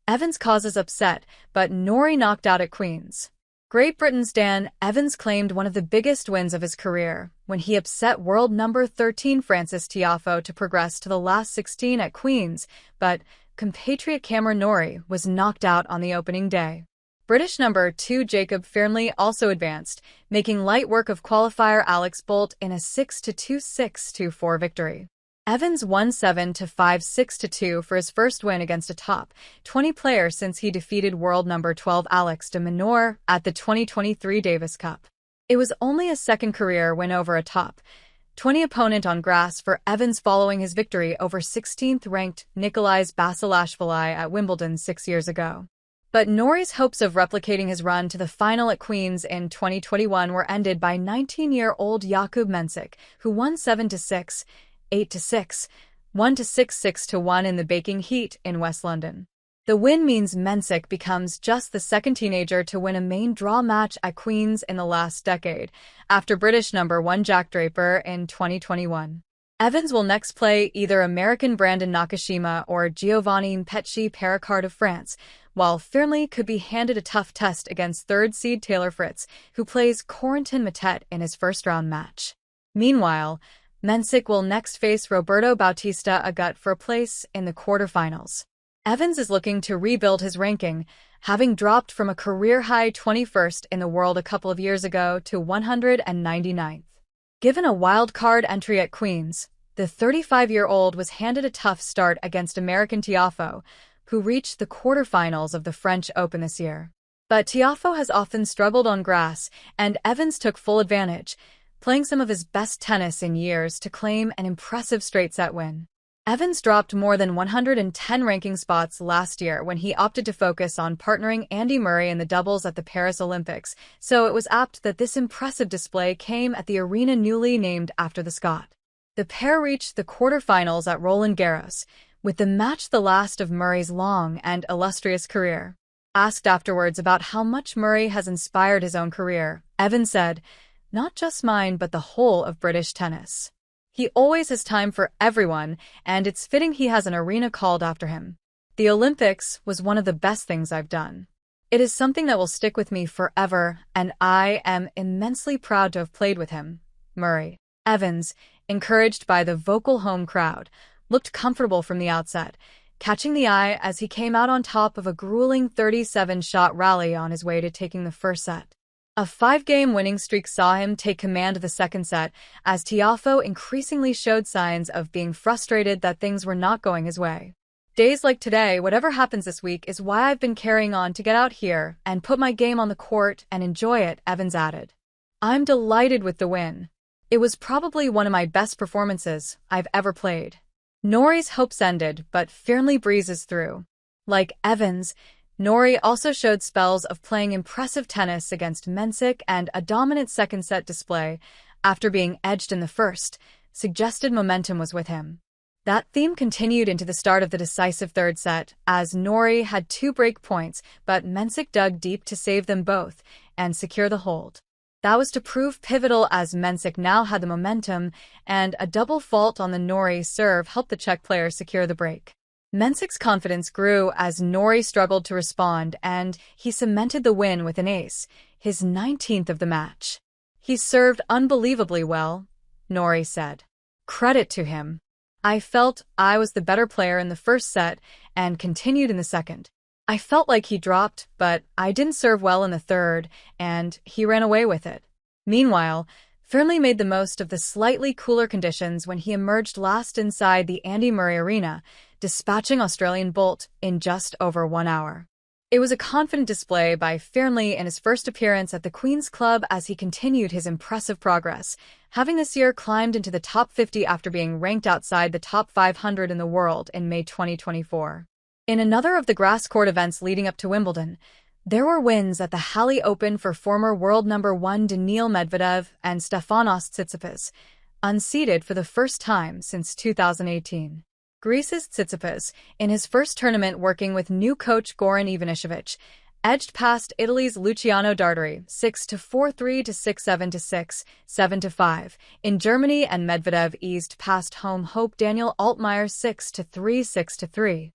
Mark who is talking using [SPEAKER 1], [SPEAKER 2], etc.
[SPEAKER 1] Evans causes upset, but Norrie knocked out at Queen's. Great Britain's Dan Evans claimed one of the biggest wins of his career when he upset world number 13 Frances Tiafoe to progress to the last 16 at Queen's, but compatriot Cameron Norrie was knocked out on the opening day. British number 2 Jacob Fearnley also advanced, making light work of qualifier Alex Bolt in a 6-2, 6-4 victory. Evans won 7-5, 6-2 for his first win against a top 20 player since he defeated world number 12 Alex de Minaur at the 2023 Davis Cup. It was only a second career win over a top 20 opponent on grass for Evans following his victory over 16th-ranked Nikolais Basilashvili at Wimbledon 6 years ago. But Norrie's hopes of replicating his run to the final at Queen's in 2021 were ended by 19-year-old Jakub Mensik, who won 7-6, 8-6, 1-6, 6-1 in the baking heat in West London. The win means Mensik becomes just the second teenager to win a main draw match at Queen's in the last decade, after British number 1 Jack Draper in 2021. Evans will next play either American Brandon Nakashima or Giovanni Mpetshi Perricard of France, while Fearnley could be handed a tough test against third seed Taylor Fritz, who plays Corentin Moutet in his first-round match. Meanwhile, Mensik will next face Roberto Bautista Agut for a place in the quarterfinals. Evans is looking to rebuild his ranking, having dropped from a career-high 21st in the world a couple of years ago to 199th. Given a wild-card entry at Queen's, the 35-year-old was handed a tough start against American Tiafoe, who reached the quarterfinals of the French Open this year. But Tiafoe has often struggled on grass, and Evans took full advantage, playing some of his best tennis in years to claim an impressive straight-set win. Evans dropped more than 110 ranking spots last year when he opted to focus on partnering Andy Murray in the doubles at the Paris Olympics, so it was apt that this impressive display came at the arena newly named after the Scot. The pair reached the quarterfinals at Roland Garros, with the match the last of Murray's long and illustrious career. Asked afterwards about how much Murray has inspired his own career, Evans said, "Not just mine but the whole of British tennis. He always has time for everyone, and it's fitting he has an arena called after him. The Olympics was one of the best things I've done. It is something that will stick with me forever, and I am immensely proud to have played with him." Murray. Evans, encouraged by the vocal home crowd, looked comfortable from the outset, catching the eye as he came out on top of a grueling 37-shot rally on his way to taking the first set. A 5-game winning streak saw him take command of the second set, as Tiafoe increasingly showed signs of being frustrated that things were not going his way. "Days like today, whatever happens this week, is why I've been carrying on to get out here and put my game on the court and enjoy it," Evans added. "I'm delighted with the win. It was probably one of my best performances I've ever played." Norrie's hopes ended, but Fearnley breezes through. Like Evans, Norrie also showed spells of playing impressive tennis against Mensik, and a dominant second-set display, after being edged in the first, suggested momentum was with him. That theme continued into the start of the decisive third set, as Norrie had 2 break points, but Mensik dug deep to save them both and secure the hold. That was to prove pivotal, as Mensik now had the momentum, and a double fault on the Norrie serve helped the Czech player secure the break. Mensik's confidence grew as Norrie struggled to respond, and he cemented the win with an ace, his 19th of the match. "He served unbelievably well," Norrie said. "Credit to him. I felt I was the better player in the first set and continued in the second. I felt like he dropped, but I didn't serve well in the third, and he ran away with it." Meanwhile, Fearnley made the most of the slightly cooler conditions when he emerged last inside the Andy Murray Arena, dispatching Australian Bolt in just over 1 hour. It was a confident display by Fearnley in his first appearance at the Queen's Club as he continued his impressive progress, having this year climbed into the top 50 after being ranked outside the top 500 in the world in May 2024. In another of the grass court events leading up to Wimbledon, there were wins at the Halle Open for former world number 1 Daniil Medvedev and Stefanos Tsitsipas, unseeded for the first time since 2018. Greece's Tsitsipas, in his first tournament working with new coach Goran Ivanišević, edged past Italy's Luciano Dartari 6-4, 3-6, 7-6, 7-5 in Germany, and Medvedev eased past home hope Daniel Altmaier 6-3, 6-3.